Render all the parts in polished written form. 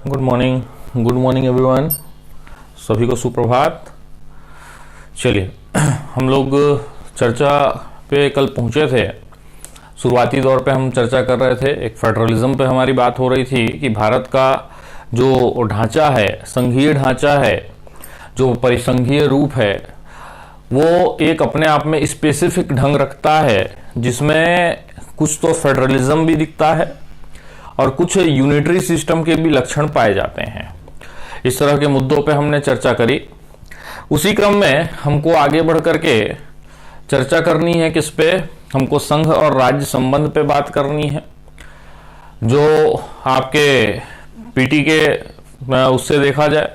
Good morning everyone. सभी को सुप्रभात। चलिए, हम लोग चर्चा पे कल पहुंचे थे। शुरुआती दौर पे हम चर्चा कर रहे थे, एक फेडरलिज्म पे हमारी बात हो रही थी कि भारत का जो ढांचा है, संघीय ढांचा है, जो परिसंघीय रूप है, वो एक अपने आप में स्पेसिफिक ढंग रखता है, जिसमें कुछ तो फेडरलिज्म भी दिखता है और कुछ यूनिटरी सिस्टम के भी लक्षण पाए जाते हैं। इस तरह के मुद्दों पे हमने चर्चा करी। उसी क्रम में हमको आगे बढ़ करके चर्चा करनी है किस पे, हमको संघ और राज्य संबंध पे बात करनी है, जो आपके पीटी के उससे देखा जाए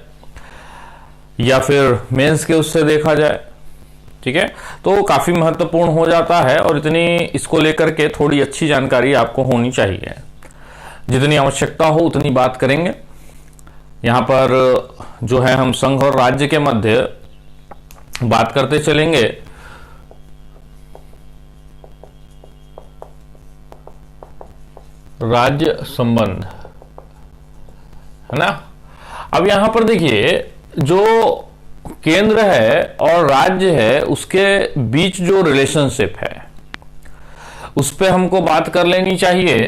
या फिर मेंस के उससे देखा जाए। ठीक है, तो काफी महत्वपूर्ण हो जाता है और इतनी इसको लेकर के थोड़ी अच्छी जानकारी आपको होनी चाहिए। जितनी आवश्यकता हो उतनी बात करेंगे। यहाँ पर जो है हम संघ और राज्य के मध्य बात करते चलेंगे। राज्य संबंध है ना। अब यहां पर देखिए, जो केंद्र है और राज्य है उसके बीच जो रिलेशनशिप है उस पे हमको बात कर लेनी चाहिए।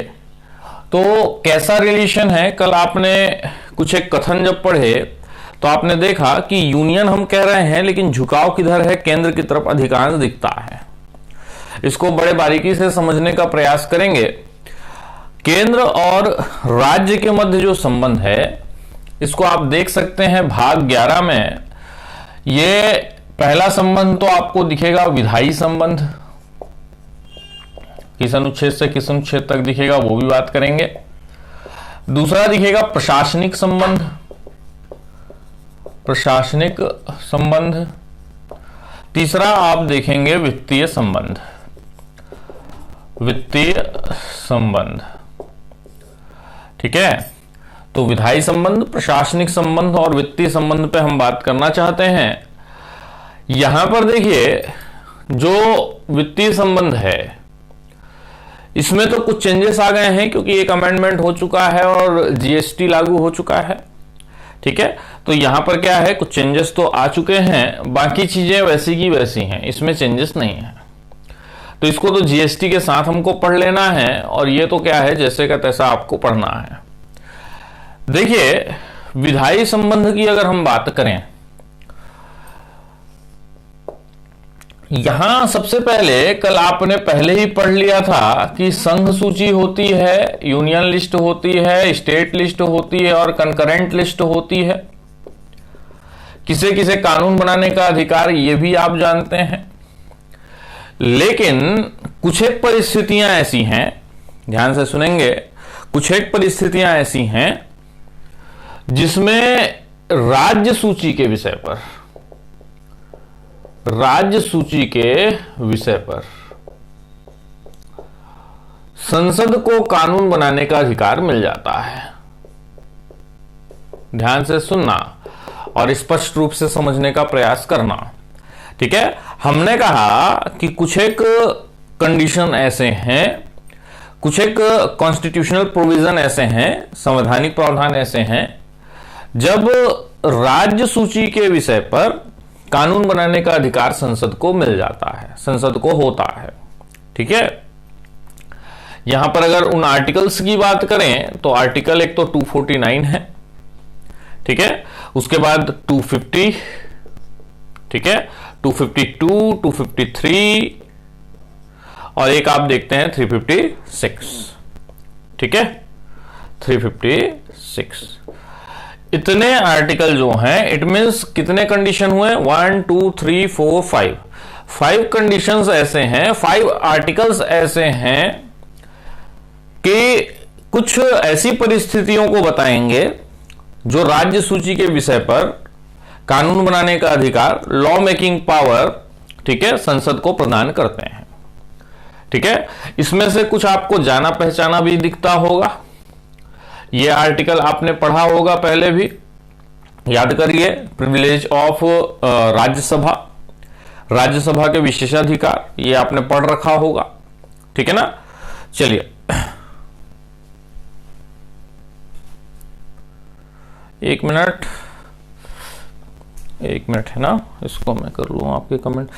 तो कैसा रिलेशन है, कल आपने कुछ एक कथन जब पढ़े तो आपने देखा कि यूनियन हम कह रहे हैं लेकिन झुकाव किधर है, केंद्र की तरफ अधिकांश दिखता है। इसको बड़े बारीकी से समझने का प्रयास करेंगे। केंद्र और राज्य के मध्य जो संबंध है इसको आप देख सकते हैं भाग 11 में। ये पहला संबंध तो आपको दिखेगा विधायी संबंध, किस अनुच्छेद से किस अनुच्छेद तक दिखेगा वो भी बात करेंगे। दूसरा दिखेगा प्रशासनिक संबंध, प्रशासनिक संबंध। तीसरा आप देखेंगे वित्तीय संबंध, वित्तीय संबंध। ठीक है, तो विधायी संबंध, प्रशासनिक संबंध और वित्तीय संबंध पे हम बात करना चाहते हैं। यहां पर देखिए, जो वित्तीय संबंध है इसमें तो कुछ चेंजेस आ गए हैं क्योंकि एक अमेंडमेंट हो चुका है और जीएसटी लागू हो चुका है। ठीक है, तो यहां पर क्या है, कुछ चेंजेस तो आ चुके हैं, बाकी चीजें वैसी की वैसी हैं, इसमें चेंजेस नहीं है। तो इसको तो जीएसटी के साथ हमको पढ़ लेना है और ये तो क्या है, जैसे का तैसा आपको पढ़ना है। देखिए, विधायी संबंध की अगर हम बात करें, यहां सबसे पहले कल आपने पहले ही पढ़ लिया था कि संघ सूची होती है, यूनियन लिस्ट होती है, स्टेट लिस्ट होती है और कंकरेंट लिस्ट होती है। किसे किसे कानून बनाने का अधिकार ये भी आप जानते हैं। लेकिन कुछ एक परिस्थितियां ऐसी हैं, ध्यान से सुनेंगे, कुछ एक परिस्थितियां ऐसी हैं जिसमें राज्य सूची के विषय पर, राज्य सूची के विषय पर संसद को कानून बनाने का अधिकार मिल जाता है। ध्यान से सुनना और स्पष्ट रूप से समझने का प्रयास करना। ठीक है, हमने कहा कि कुछ एक कंडीशन ऐसे हैं, कुछ एक कॉन्स्टिट्यूशनल प्रोविजन ऐसे हैं, संवैधानिक प्रावधान ऐसे हैं, जब राज्य सूची के विषय पर कानून बनाने का अधिकार संसद को मिल जाता है, संसद को होता है। ठीक है, यहां पर अगर उन आर्टिकल्स की बात करें तो आर्टिकल एक तो 249 है। ठीक है, उसके बाद 250, ठीक है, 252, 253 और एक आप देखते हैं 356। ठीक है, 356। इतने आर्टिकल जो हैं, इट मीन्स कितने कंडीशन हुए, 1 2 3 4 5, 5 कंडीशंस ऐसे हैं, 5 आर्टिकल्स ऐसे हैं कि कुछ ऐसी परिस्थितियों को बताएंगे जो राज्य सूची के विषय पर कानून बनाने का अधिकार, लॉ मेकिंग पावर, ठीक है, संसद को प्रदान करते हैं। ठीक है, इसमें से कुछ आपको जाना पहचाना भी दिखता होगा। ये आर्टिकल आपने पढ़ा होगा पहले भी, याद करिए, प्रिविलेज ऑफ राज्यसभा, राज्यसभा के विशेषाधिकार, ये आपने पढ़ रखा होगा। ठीक है ना। चलिए, एक मिनट है ना, इसको मैं कर लूँ आपके कमेंट।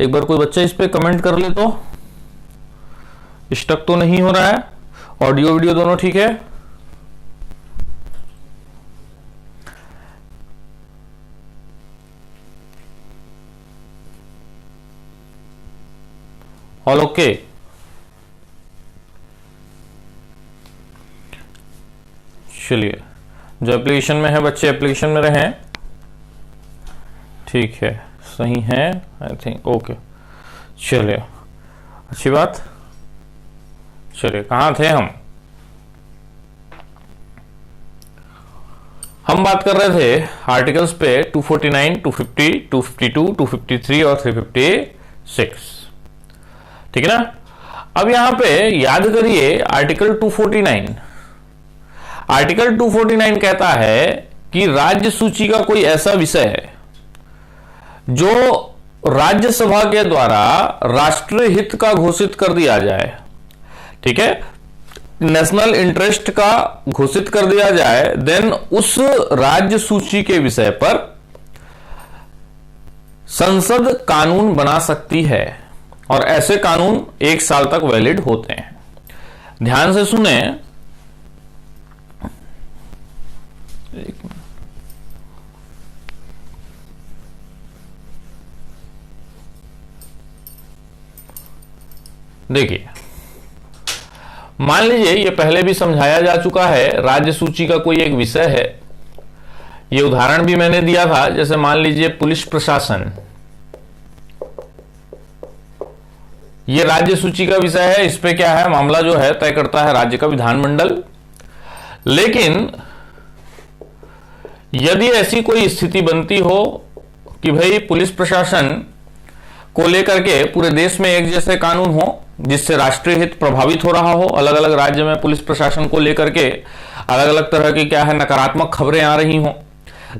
एक बार कोई बच्चा इस पे कमेंट कर ले तो। स्टक तो नहीं हो रहा है, ऑडियो वीडियो दोनों ठीक है? All okay? चलिए, जो एप्लीकेशन में है बच्चे एप्लीकेशन में रहें। ठीक है, सही है आई थिंक। ओके, चलिए अच्छी बात। चलिए, कहां थे हम बात कर रहे थे आर्टिकल्स पे 249, 250, 252, 253 और 356। ठीक है ना। अब यहां पे याद करिए आर्टिकल 249। आर्टिकल 249 कहता है कि राज्य सूची का कोई ऐसा विषय है जो राज्यसभा के द्वारा राष्ट्रीय हित का घोषित कर दिया जाए। ठीक है, नेशनल इंटरेस्ट का घोषित कर दिया जाए, देन उस राज्य सूची के विषय पर संसद कानून बना सकती है और ऐसे कानून 1 साल तक वैलिड होते हैं। ध्यान से सुने। देखिए, मान लीजिए ये पहले भी समझाया जा चुका है, राज्य सूची का कोई एक विषय है। ये उदाहरण भी मैंने दिया था, जैसे मान लीजिए पुलिस प्रशासन, ये राज्य सूची का विषय है। इस पे क्या है, मामला जो है तय करता है राज्य का विधानमंडल। लेकिन यदि ऐसी कोई स्थिति बनती हो कि भाई पुलिस प्रशासन को लेकर के पूरे देश में एक जैसे कानून हो जिससे राष्ट्रीय हित प्रभावित हो रहा हो, अलग अलग राज्य में पुलिस प्रशासन को लेकर के अलग अलग तरह की क्या है नकारात्मक खबरें आ रही हो,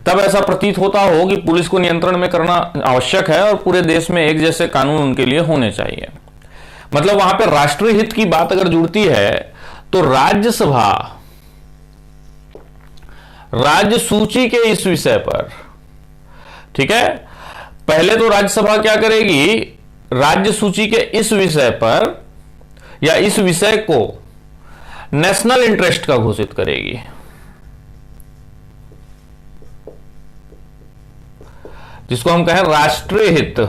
तब ऐसा प्रतीत होता हो कि पुलिस को नियंत्रण में करना आवश्यक है और पूरे देश में एक जैसे कानून उनके लिए होने चाहिए। मतलब वहां पर राष्ट्रीय हित की बात अगर जुड़ती है तो राज्यसभा राज्य सूची के इस विषय पर, ठीक है, पहले तो राज्यसभा क्या करेगी, राज्य सूची के इस विषय पर या इस विषय को नेशनल इंटरेस्ट का घोषित करेगी। जिसको हम कहें राष्ट्रीय हित,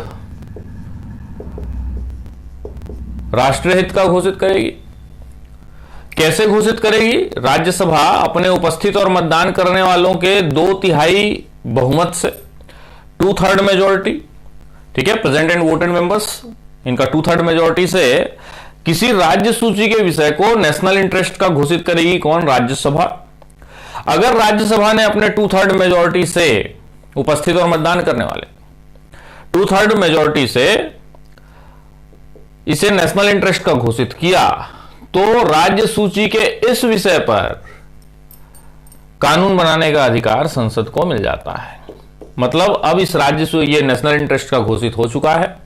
राष्ट्रीय हित का घोषित करेगी। कैसे घोषित करेगी? राज्यसभा अपने उपस्थित और मतदान करने वालों के 2/3 बहुमत से, 2/3 मेजोरिटी, ठीक है, प्रेजेंट एंड वोटेड मेंबर्स, इनका 2/3 मेजोरिटी से किसी राज्य सूची के विषय को नेशनल इंटरेस्ट का घोषित करेगी। कौन? राज्यसभा। अगर राज्यसभा ने अपने 2/3 मेजोरिटी से, उपस्थित और मतदान करने वाले 2/3 मेजोरिटी से इसे नेशनल इंटरेस्ट का घोषित किया, तो राज्य सूची के इस विषय पर कानून बनाने का अधिकार संसद को मिल जाता है। मतलब अब इस राज्य ये नेशनल इंटरेस्ट का घोषित हो चुका है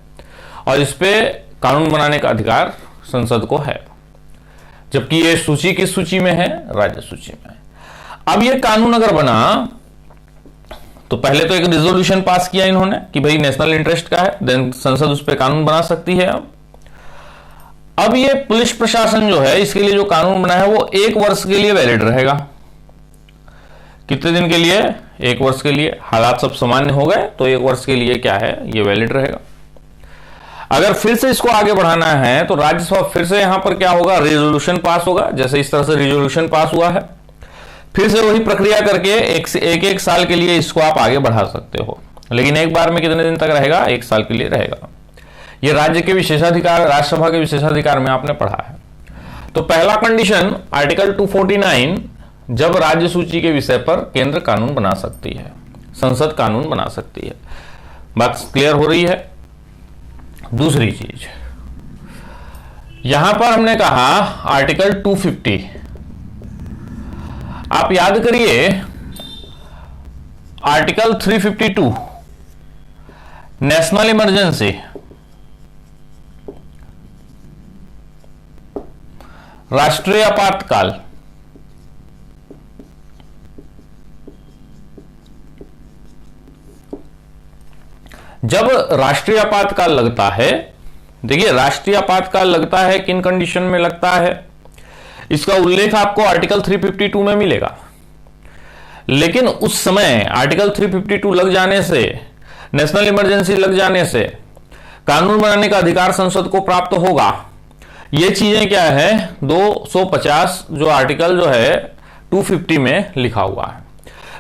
और इस पे कानून बनाने का अधिकार संसद को है, जबकि ये सूची किस सूची में है? राज्य सूची में। अब ये कानून अगर बना तो पहले तो एक रिजोल्यूशन पास किया इन्होंने कि भाई नेशनल इंटरेस्ट का है, देन संसद उस पर कानून बना सकती है। अब ये पुलिस प्रशासन जो है, इसके लिए जो कानून बना है वो 1 वर्ष के लिए वैलिड रहेगा। कितने दिन के लिए? 1 वर्ष के लिए। हालात सब सामान्य हो गए तो 1 वर्ष के लिए क्या है, ये वैलिड रहेगा। अगर फिर से इसको आगे बढ़ाना है तो राज्यसभा फिर से यहां पर क्या होगा, रेजोल्यूशन पास होगा, जैसे इस तरह से रेजोल्यूशन पास हुआ है। फिर से वही प्रक्रिया करके एक साल के लिए इसको आप आगे बढ़ा सकते हो, लेकिन एक बार में कितने दिन तक रहेगा? 1 साल के लिए रहेगा। यह राज्य के विशेषाधिकार, राज्यसभा के विशेषाधिकार में आपने पढ़ा है। तो पहला कंडीशन आर्टिकल 249, जब राज्य सूची के विषय पर केंद्र कानून बना सकती है, संसद कानून बना सकती है। बात क्लियर हो रही है? दूसरी चीज यहां पर हमने कहा आर्टिकल 250, आप याद करिए आर्टिकल 352 नेशनल इमरजेंसी, राष्ट्रीय आपातकाल, जब राष्ट्रीय आपातकाल लगता है, देखिए राष्ट्रीय आपातकाल लगता है किन कंडीशन में लगता है, इसका उल्लेख आपको आर्टिकल 352 में मिलेगा। लेकिन उस समय आर्टिकल 352 लग जाने से, नेशनल इमरजेंसी लग जाने से कानून बनाने का अधिकार संसद को प्राप्त होगा। ये चीजें क्या है, 250 जो आर्टिकल जो है 250 में लिखा हुआ है,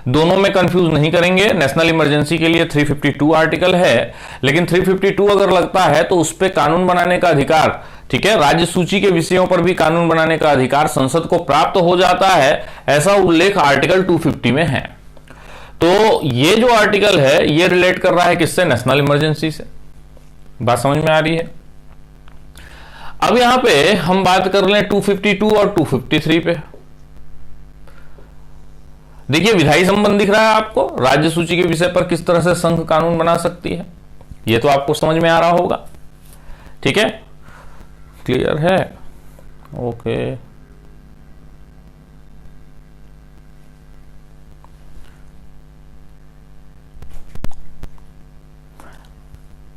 दोनों में कंफ्यूज नहीं करेंगे। नेशनल इमरजेंसी के लिए 352 आर्टिकल है, लेकिन 352 अगर लगता है तो उस पर कानून बनाने का अधिकार, ठीक है, राज्य सूची के विषयों पर भी कानून बनाने का अधिकार संसद को प्राप्त हो जाता है, ऐसा उल्लेख आर्टिकल 250 में है। तो ये जो आर्टिकल है ये रिलेट कर रहा है किससे, नेशनल इमरजेंसी से। बात समझ में आ रही है। अब यहां पे हम बात कर लें 252 और 253 पे। देखिए विधायी संबंध दिख रहा है आपको, राज्य सूची के विषय पर किस तरह से संघ कानून बना सकती है, ये तो आपको समझ में आ रहा होगा। ठीक है, क्लियर है, ओके।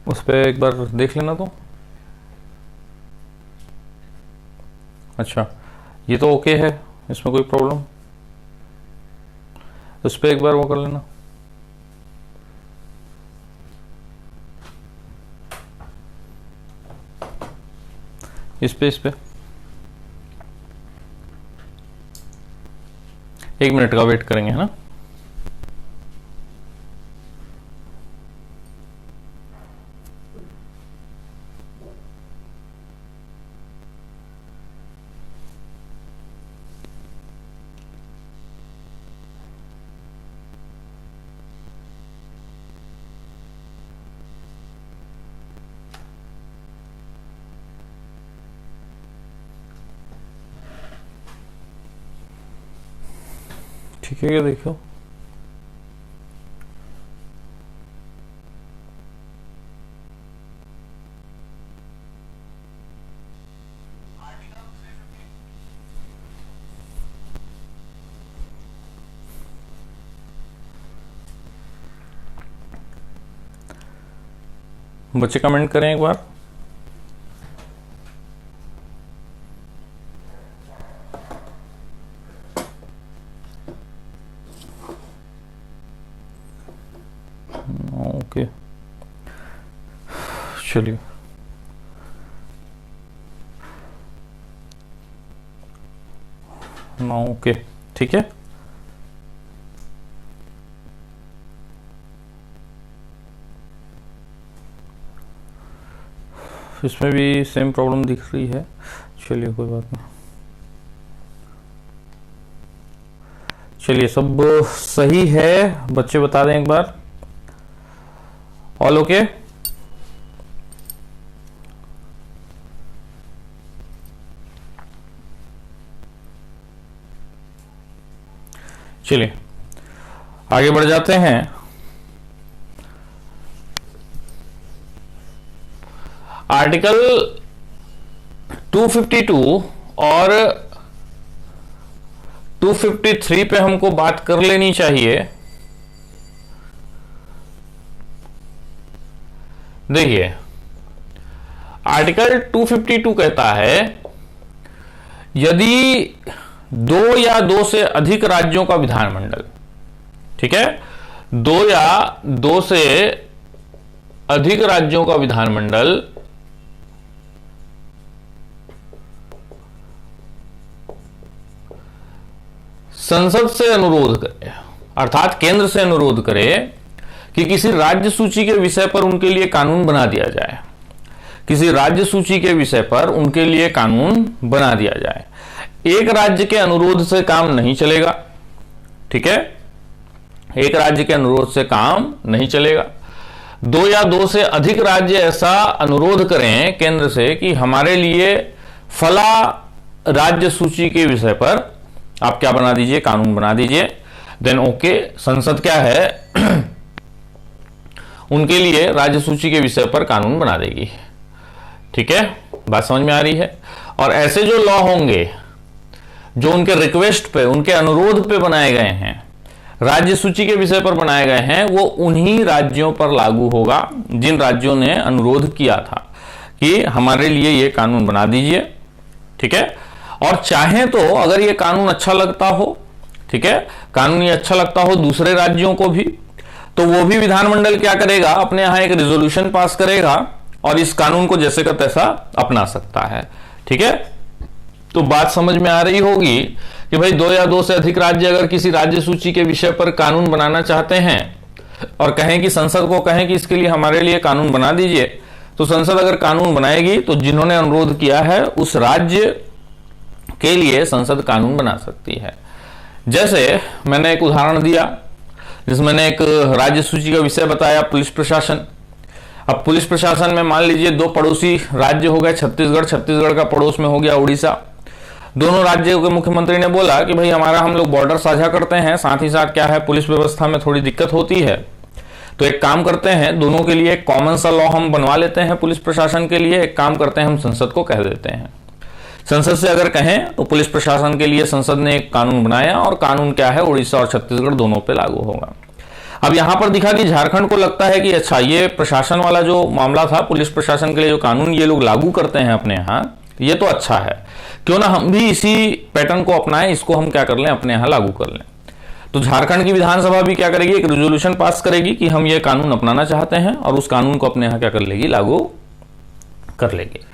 उस पर एक बार देख लेना तो। अच्छा, ये तो ओके है, इसमें कोई प्रॉब्लम, उस पर एक बार वो कर लेना। इस पे 1 मिनट का वेट करेंगे, है ना। ठीक है, ये देखो बच्चे कमेंट करें एक बार। ओके, चलिए ओके, ठीक है। इसमें भी सेम प्रॉब्लम दिख रही है, चलिए कोई बात नहीं। चलिए सब सही है, बच्चे बता दें एक बार, ऑल ओके। चलिए आगे बढ़ जाते हैं। आर्टिकल 252 और 253 पे हमको बात कर लेनी चाहिए। देखिए आर्टिकल 252 कहता है यदि 2 या 2 से अधिक राज्यों का विधानमंडल, ठीक है, 2 या 2 से अधिक राज्यों का विधानमंडल संसद से अनुरोध करे, अर्थात केंद्र से अनुरोध करे कि किसी राज्य सूची के विषय पर उनके लिए कानून बना दिया जाए, किसी राज्य सूची के विषय पर उनके लिए कानून बना दिया जाए। एक राज्य के अनुरोध से काम नहीं चलेगा, ठीक है, एक राज्य के अनुरोध से काम नहीं चलेगा। 2 या 2 से अधिक राज्य ऐसा अनुरोध करें केंद्र से कि हमारे लिए फला राज्य सूची के विषय पर आप क्या बना दीजिए, कानून बना दीजिए, देन ओके, संसद क्या है उनके लिए राज्य सूची के विषय पर कानून बना देगी। ठीक है, बात समझ में आ रही है। और ऐसे जो लॉ होंगे जो उनके रिक्वेस्ट पे, उनके अनुरोध पे बनाए गए हैं, राज्य सूची के विषय पर बनाए गए हैं, वो उन्हीं राज्यों पर लागू होगा जिन राज्यों ने अनुरोध किया था कि हमारे लिए ये कानून बना दीजिए। ठीक है, और चाहे तो अगर ये कानून अच्छा लगता हो, ठीक है, कानून ये अच्छा लगता हो दूसरे राज्यों को भी, तो वो भी विधानमंडल क्या करेगा, अपने यहां एक रेजोल्यूशन पास करेगा और इस कानून को जैसे का तैसा अपना सकता है। ठीक है, तो बात समझ में आ रही होगी कि भाई 2 या 2 से अधिक राज्य अगर किसी राज्य सूची के विषय पर कानून बनाना चाहते हैं और कहें कि संसद को कहें कि इसके लिए हमारे लिए कानून बना दीजिए, तो संसद अगर कानून बनाएगी तो जिन्होंने अनुरोध किया है उस राज्य के लिए संसद कानून बना सकती है। जैसे मैंने एक उदाहरण दिया जिसमें मैंने एक राज्य सूची का विषय बताया, पुलिस प्रशासन। अब पुलिस प्रशासन में मान लीजिए 2 पड़ोसी राज्य हो गए, छत्तीसगढ़ का पड़ोस में हो गया उड़ीसा। दोनों राज्यों के मुख्यमंत्री ने बोला कि भाई हम लोग बॉर्डर साझा करते हैं, साथ ही साथ क्या है पुलिस व्यवस्था में थोड़ी दिक्कत होती है, तो एक काम करते हैं दोनों के लिए एक कॉमन सा लॉ हम बनवा लेते हैं पुलिस प्रशासन के लिए। एक काम करते हैं हम संसद को कह देते हैं, संसद से अगर कहें तो पुलिस प्रशासन के लिए संसद ने एक कानून बनाया और कानून क्या है उड़ीसा और छत्तीसगढ़ दोनों पे लागू होगा। अब यहां पर दिखा कि झारखंड को लगता है कि अच्छा ये प्रशासन वाला जो मामला था, पुलिस प्रशासन के लिए जो कानून ये लोग लागू करते हैं अपने यहां, ये तो अच्छा है, क्यों ना हम भी इसी पैटर्न को अपनाएं, इसको हम क्या कर लें अपने यहां लागू कर लें। तो झारखंड की विधानसभा भी क्या करेगी, एक रेजोल्यूशन पास करेगी कि हम ये कानून अपनाना चाहते हैं और उस कानून को अपने यहां क्या कर लेगी, लागू कर लेगी।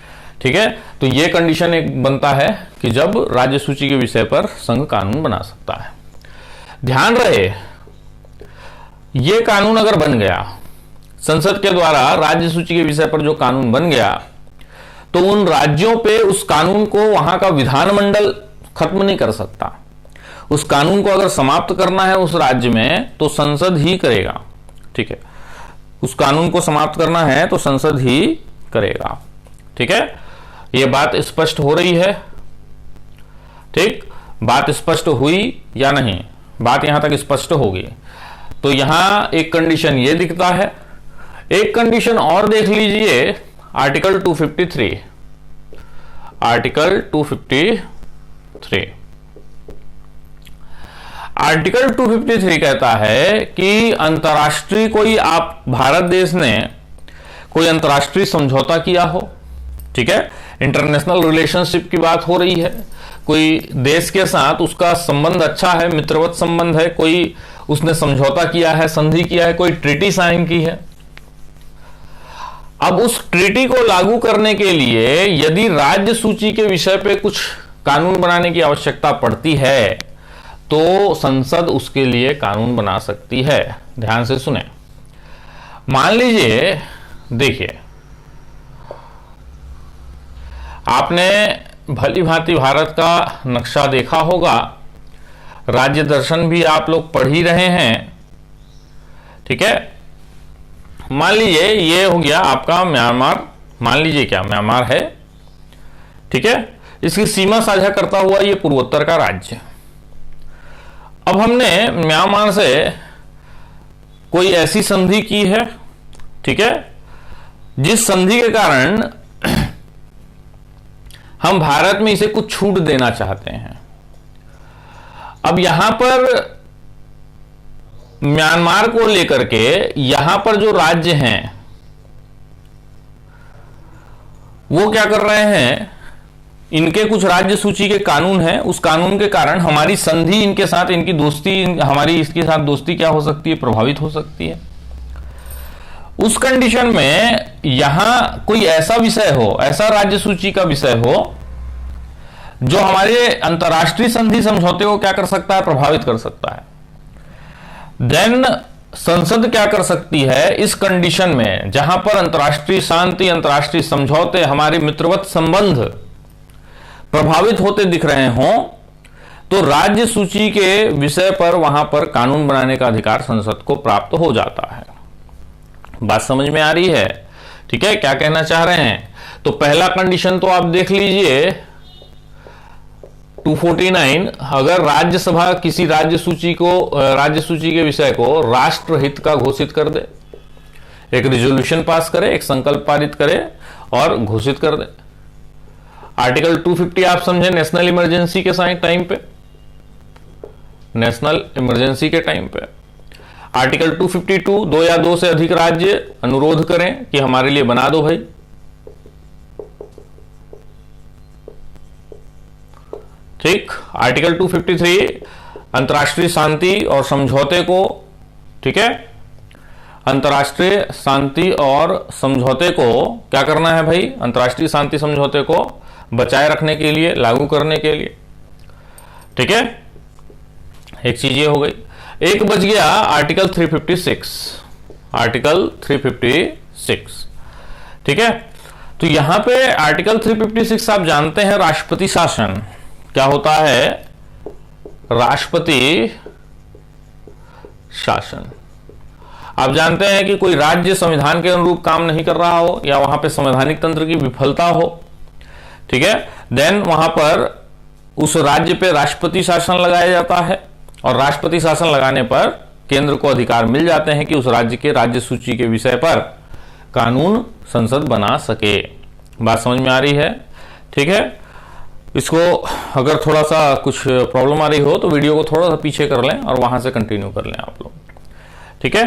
ठीक है, तो ये कंडीशन एक बनता है कि जब राज्य सूची के विषय पर संघ कानून बना सकता है। ध्यान रहे, ये कानून अगर बन गया संसद के द्वारा, राज्य सूची के विषय पर जो कानून बन गया, तो उन राज्यों पे उस कानून को वहां का विधानमंडल खत्म नहीं कर सकता। उस कानून को अगर समाप्त करना है उस राज्य में तो संसद ही करेगा। ठीक है, उस कानून को समाप्त करना है तो संसद ही करेगा। ठीक है, यह बात स्पष्ट हो रही है। ठीक, बात स्पष्ट हुई या नहीं, बात यहां तक स्पष्ट होगी। तो यहां एक कंडीशन ये दिखता है, एक कंडीशन और देख लीजिए, आर्टिकल 253। आर्टिकल 253 आर्टिकल 253 कहता है कि अंतर्राष्ट्रीय कोई आप भारत देश ने कोई अंतर्राष्ट्रीय समझौता किया हो, ठीक है, इंटरनेशनल रिलेशनशिप की बात हो रही है, कोई देश के साथ उसका संबंध अच्छा है, मित्रवत संबंध है, कोई उसने समझौता किया है, संधि किया है, कोई ट्रीटी साइन की है। अब उस ट्रीटी को लागू करने के लिए यदि राज्य सूची के विषय पे कुछ कानून बनाने की आवश्यकता पड़ती है तो संसद उसके लिए कानून बना सकती है। ध्यान से सुने, मान लीजिए, देखिए आपने भली भांति भारत का नक्शा देखा होगा, राज्य दर्शन भी आप लोग पढ़ ही रहे हैं। ठीक है, मान लीजिए ये हो गया आपका म्यांमार, मान लीजिए क्या म्यांमार है, ठीक है, इसकी सीमा साझा करता हुआ ये पूर्वोत्तर का राज्य। अब हमने म्यांमार से कोई ऐसी संधि की है, ठीक है, जिस संधि के कारण हम भारत में इसे कुछ छूट देना चाहते हैं। अब यहां पर म्यांमार को लेकर के यहां पर जो राज्य हैं वो क्या कर रहे हैं, इनके कुछ राज्य सूची के कानून हैं, उस कानून के कारण हमारी संधि इनके साथ, इनकी दोस्ती, हमारी इसके साथ दोस्ती क्या हो सकती है, प्रभावित हो सकती है। उस कंडीशन में यहां कोई ऐसा विषय हो, ऐसा राज्य सूची का विषय हो जो हमारे अंतर्राष्ट्रीय संधि समझौते को क्या कर सकता है, प्रभावित कर सकता है। देन संसद क्या कर सकती है इस कंडीशन में, जहां पर अंतर्राष्ट्रीय शांति, अंतर्राष्ट्रीय समझौते, हमारे मित्रवत संबंध प्रभावित होते दिख रहे हों, तो राज्य सूची के विषय पर वहां पर कानून बनाने का अधिकार संसद को प्राप्त हो जाता है। बात समझ में आ रही है? ठीक है, क्या कहना चाह रहे हैं? तो पहला कंडीशन तो आप देख लीजिए 249, अगर राज्यसभा किसी राज्य सूची के विषय को राष्ट्रहित का घोषित कर दे, एक रिजोल्यूशन पास करे, एक संकल्प पारित करे और घोषित कर दे। आर्टिकल 250 आप समझे नेशनल इमरजेंसी के टाइम पे, नेशनल इमरजेंसी के टाइम पे। आर्टिकल 252 दो या दो से अधिक राज्य अनुरोध करें कि हमारे लिए बना दो भाई। ठीक। आर्टिकल 253 अंतर्राष्ट्रीय शांति और समझौते को, ठीक है, अंतर्राष्ट्रीय शांति और समझौते को क्या करना है भाई, अंतर्राष्ट्रीय शांति समझौते को बचाए रखने के लिए, लागू करने के लिए। ठीक है, एक चीज ये हो गई। एक बच गया आर्टिकल 356, आर्टिकल 356। ठीक है, तो यहां पे आर्टिकल 356 आप जानते हैं राष्ट्रपति शासन क्या होता है, राष्ट्रपति शासन। आप जानते हैं कि कोई राज्य संविधान के अनुरूप काम नहीं कर रहा हो या वहां पे संवैधानिक तंत्र की विफलता हो, ठीक है, देन वहां पर उस राज्य पे राष्ट्रपति शासन लगाया जाता है और राष्ट्रपति शासन लगाने पर केंद्र को अधिकार मिल जाते हैं कि उस राज्य के राज्य सूची के विषय पर कानून संसद बना सके। बात समझ में आ रही है? ठीक है, इसको अगर थोड़ा सा कुछ प्रॉब्लम आ रही हो तो वीडियो को थोड़ा सा पीछे कर लें और वहां से कंटिन्यू कर लें आप लोग। ठीक है,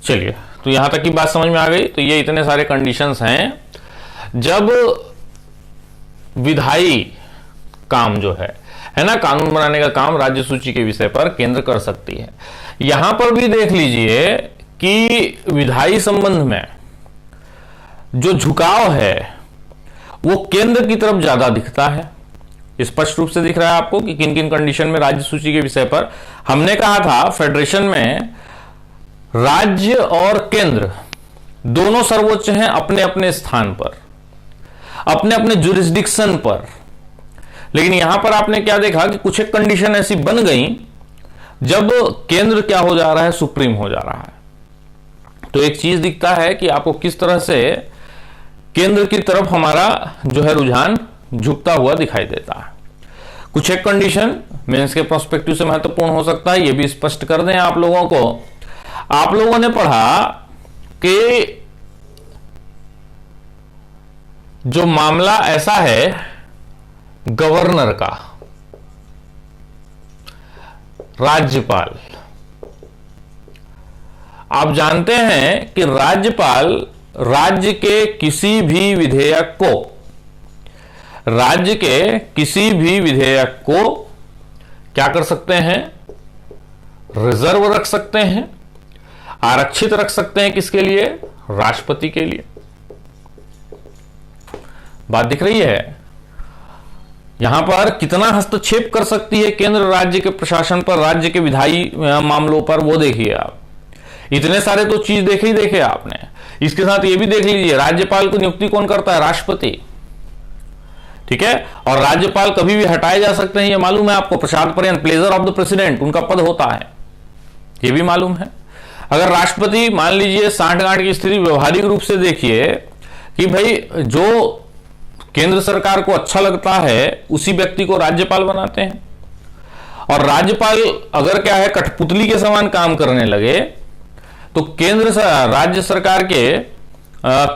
चलिए, तो यहां तक की बात समझ में आ गई। तो ये इतने सारे कंडीशंस हैं जब विधायी काम जो है ना, कानून बनाने का काम राज्य सूची के विषय पर केंद्र कर सकती है। यहां पर भी देख लीजिए कि विधायी संबंध में जो झुकाव है वो केंद्र की तरफ ज्यादा दिखता है। स्पष्ट रूप से दिख रहा है आपको कि किन किन कंडीशन में राज्य सूची के विषय पर। हमने कहा था फेडरेशन में राज्य और केंद्र दोनों सर्वोच्च हैं अपने अपने स्थान पर, अपने अपने जुरिस्डिक्शन पर। लेकिन यहां पर आपने क्या देखा कि कुछ एक कंडीशन ऐसी बन गई जब केंद्र क्या हो जा रहा है, सुप्रीम हो जा रहा है। तो एक चीज दिखता है कि आपको किस तरह से केंद्र की तरफ हमारा जो है रुझान झुकता हुआ दिखाई देता है। कुछ एक कंडीशन मेंस के प्रोस्पेक्टिव से महत्वपूर्ण हो सकता है, यह भी स्पष्ट कर दें आप लोगों को। आप लोगों ने पढ़ा कि जो मामला ऐसा है गवर्नर का, राज्यपाल, आप जानते हैं कि राज्यपाल राज्य के किसी भी विधेयक को, राज्य के किसी भी विधेयक को क्या कर सकते हैं, रिजर्व रख सकते हैं, आरक्षित रख सकते हैं। किसके लिए? राष्ट्रपति के लिए। बात दिख रही है? यहां पर कितना हस्तक्षेप कर सकती है केंद्र राज्य के प्रशासन पर, राज्य के विधायी मामलों पर, वो देखिए आप। इतने सारे तो चीज देखे आपने। इसके साथ ये भी देख लीजिए राज्यपाल को नियुक्ति कौन करता है? राष्ट्रपति। ठीक है, और राज्यपाल कभी भी हटाए जा सकते हैं, ये मालूम है आपको। प्रसाद पर्यंत, प्लेजर ऑफ द प्रेसिडेंट उनका पद होता है, ये भी मालूम है। अगर राष्ट्रपति मान लीजिए 60-गांठ की स्थिति व्यवहारिक रूप से देखिए कि भाई जो केंद्र सरकार को अच्छा लगता है उसी व्यक्ति को राज्यपाल बनाते हैं, और राज्यपाल अगर क्या है कठपुतली के समान काम करने लगे तो केंद्र राज्य सरकार के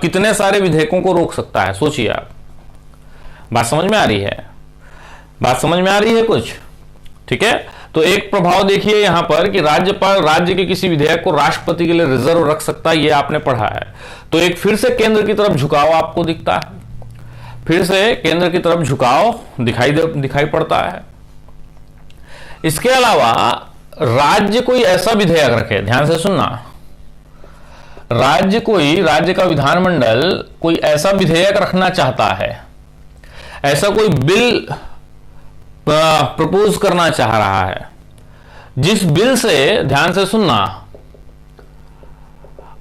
कितने सारे विधेयकों को रोक सकता है, सोचिए आप। बात समझ में आ रही है? बात समझ में आ रही है कुछ? ठीक है, तो एक प्रभाव देखिए यहां पर कि राज्यपाल राज्य के किसी विधेयक को राष्ट्रपति के लिए रिजर्व रख सकता है, ये आपने पढ़ा है। तो एक फिर से केंद्र की तरफ झुकाव आपको दिखता है, फिर से केंद्र की तरफ झुकाव दिखाई पड़ता है। इसके अलावा राज्य कोई ऐसा विधेयक रखे, ध्यान से सुनना, राज्य का विधानमंडल कोई ऐसा विधेयक रखना चाहता है, ऐसा कोई बिल प्रपोज करना चाह रहा है जिस बिल से, ध्यान से सुनना,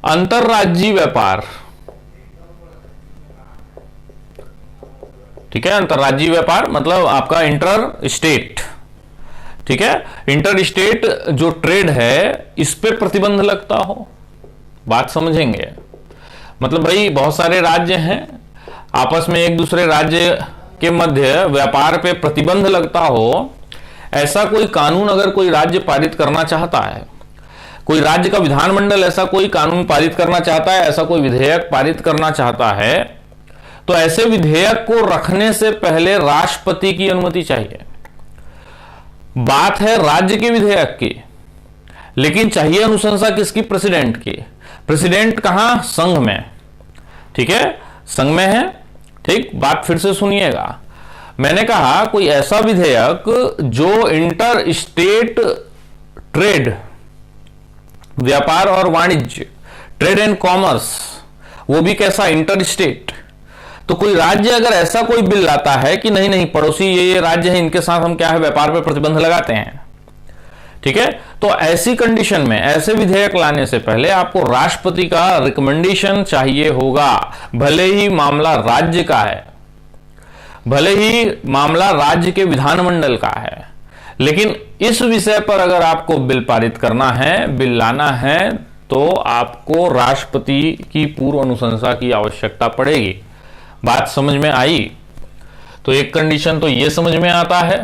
अंतरराज्यीय व्यापार, ठीक है, अंतरराज्यीय व्यापार मतलब आपका इंटर स्टेट, ठीक है, इंटर स्टेट जो ट्रेड है इस पे प्रतिबंध लगता हो। बात समझेंगे? मतलब भाई बहुत सारे राज्य हैं, आपस में एक दूसरे राज्य के मध्य व्यापार पे प्रतिबंध लगता हो, ऐसा कोई कानून अगर कोई राज्य पारित करना चाहता है, कोई राज्य का विधानमंडल ऐसा कोई कानून पारित करना चाहता है, ऐसा कोई विधेयक पारित करना चाहता है, तो ऐसे विधेयक को रखने से पहले राष्ट्रपति की अनुमति चाहिए। बात है राज्य के विधेयक की, लेकिन चाहिए अनुशंसा किसकी? प्रेसिडेंट की। प्रेसिडेंट कहां? संघ में। ठीक है, संघ में है। ठीक, बात फिर से सुनिएगा। मैंने कहा कोई ऐसा विधेयक जो इंटर स्टेट ट्रेड, व्यापार और वाणिज्य, ट्रेड एंड कॉमर्स, वो भी कैसा? Inter state. तो कोई राज्य अगर ऐसा कोई बिल लाता है कि नहीं नहीं पड़ोसी ये राज्य है, इनके साथ हम क्या है व्यापार पर प्रतिबंध लगाते हैं, ठीक है, तो ऐसी कंडीशन में ऐसे विधेयक लाने से पहले आपको राष्ट्रपति का रिकमेंडेशन चाहिए होगा। भले ही मामला राज्य का है, भले ही मामला राज्य के विधानमंडल का है, लेकिन इस विषय पर अगर आपको बिल पारित करना है, बिल लाना है, तो आपको राष्ट्रपति की पूर्व अनुशंसा की आवश्यकता पड़ेगी। बात समझ में आई? तो एक कंडीशन तो ये समझ में आता है,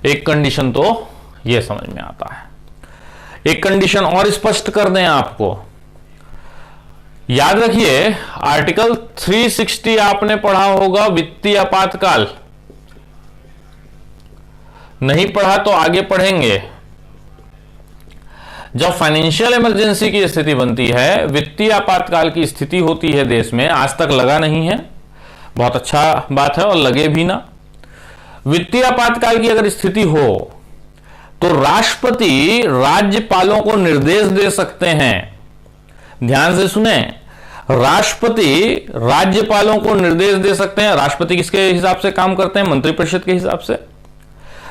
एक कंडीशन तो ये समझ में आता है। एक कंडीशन और स्पष्ट कर दें आपको, याद रखिए आर्टिकल 360 आपने पढ़ा होगा, वित्तीय आपातकाल। नहीं पढ़ा तो आगे पढ़ेंगे। जब फाइनेंशियल इमरजेंसी की स्थिति बनती है, वित्तीय आपातकाल की स्थिति होती है देश में, आज तक लगा नहीं है, बहुत अच्छा बात है, और लगे भी ना। वित्तीय आपातकाल की अगर स्थिति हो तो राष्ट्रपति राज्यपालों को निर्देश दे सकते हैं। ध्यान से सुने, राष्ट्रपति राज्यपालों को निर्देश दे सकते हैं। राष्ट्रपति किसके हिसाब से काम करते हैं? मंत्रिपरिषद के हिसाब से।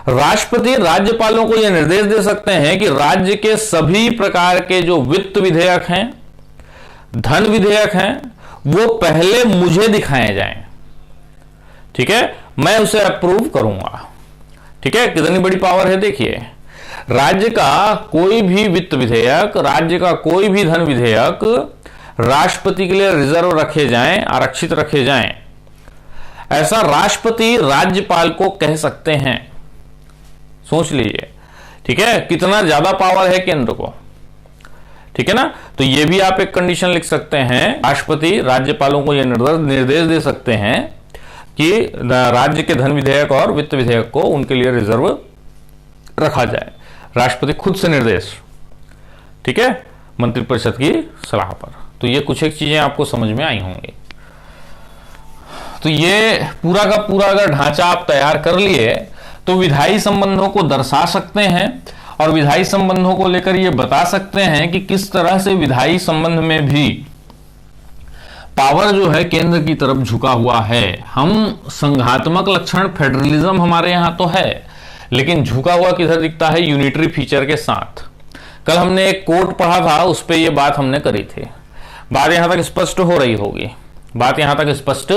राष्ट्रपति राज्यपालों को यह निर्देश दे सकते हैं कि राज्य के सभी प्रकार के जो वित्त विधेयक हैं, धन विधेयक हैं, वो पहले मुझे दिखाए जाएं। ठीक है, मैं उसे अप्रूव करूंगा। ठीक है, कितनी बड़ी पावर है देखिए। राज्य का कोई भी वित्त विधेयक, राज्य का कोई भी धन विधेयक राष्ट्रपति के लिए रिजर्व रखे जाएं, आरक्षित रखे जाएं, ऐसा राष्ट्रपति राज्यपाल को कह सकते हैं। सोच लीजिए, ठीक है, कितना ज्यादा पावर है केंद्र को। ठीक है ना, तो यह भी आप एक कंडीशन लिख सकते हैं, राष्ट्रपति राज्यपालों को यह निर्देश दे सकते हैं कि राज्य के धन विधेयक और वित्त विधेयक को उनके लिए रिजर्व रखा जाए। राष्ट्रपति खुद से निर्देश, ठीक है, मंत्रिपरिषद की सलाह पर। तो ये कुछ एक चीजें आपको समझ में आई होंगी। तो ये पूरा का पूरा अगर ढांचा आप तैयार कर लिए तो विधायी संबंधों को दर्शा सकते हैं और विधायी संबंधों को लेकर ये बता सकते हैं कि किस तरह से विधायी संबंध में भी पावर जो है केंद्र की तरफ झुका हुआ है। हम संघात्मक लक्षण फेडरलिज्म हमारे यहां तो है, लेकिन झुका हुआ किधर दिखता है? यूनिटरी फीचर के साथ। कल हमने एक कोट पढ़ा था, उस पर यह बात हमने करी थी। बात यहां तक स्पष्ट हो रही होगी, बात यहां तक स्पष्ट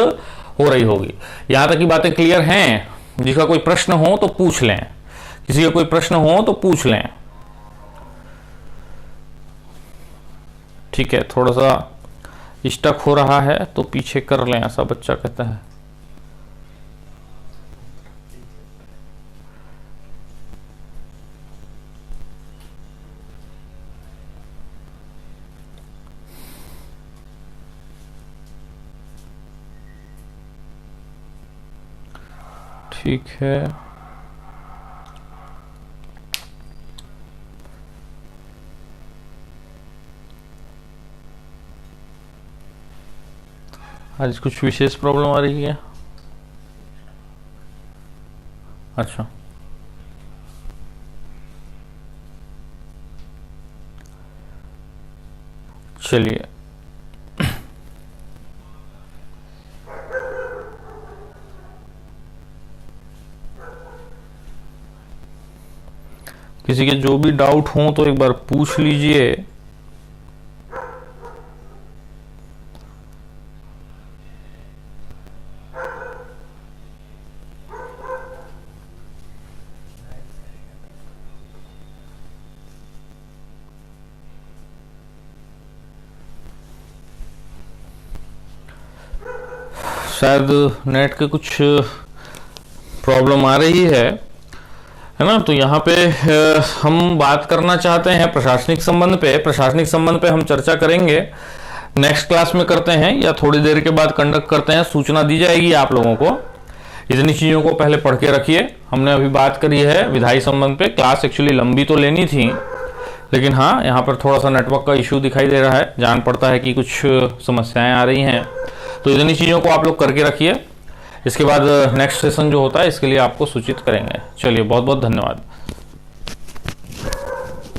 हो रही होगी। यहां तक की बातें क्लियर हैं? जिसका कोई प्रश्न हो तो पूछ लें, किसी का कोई प्रश्न हो तो पूछ लें। ठीक है, थोड़ा सा स्टक हो रहा है तो पीछे कर लें, ऐसा बच्चा कहता है। ठीक है, आज कुछ विशेष प्रॉब्लम आ रही है? अच्छा, चलिए। किसी के जो भी डाउट हो तो एक बार पूछ लीजिए। शायद नेट के कुछ प्रॉब्लम आ रही है ना, तो यहाँ पे हम बात करना चाहते हैं प्रशासनिक संबंध पे। प्रशासनिक संबंध पे हम चर्चा करेंगे नेक्स्ट क्लास में करते हैं या थोड़ी देर के बाद कंडक्ट करते हैं, सूचना दी जाएगी आप लोगों को। इतनी चीज़ों को पहले पढ़ के रखिए। हमने अभी बात करी है विधायी संबंध पे। क्लास एक्चुअली लंबी तो लेनी थी, लेकिन हाँ यहाँ पर थोड़ा सा नेटवर्क का इशू दिखाई दे रहा है, जान पड़ता है कि कुछ समस्याएं आ रही हैं। तो इतनी चीज़ों को आप लोग करके रखिए। इसके बाद नेक्स्ट सेशन जो होता है इसके लिए आपको सूचित करेंगे। चलिए, बहुत बहुत धन्यवाद।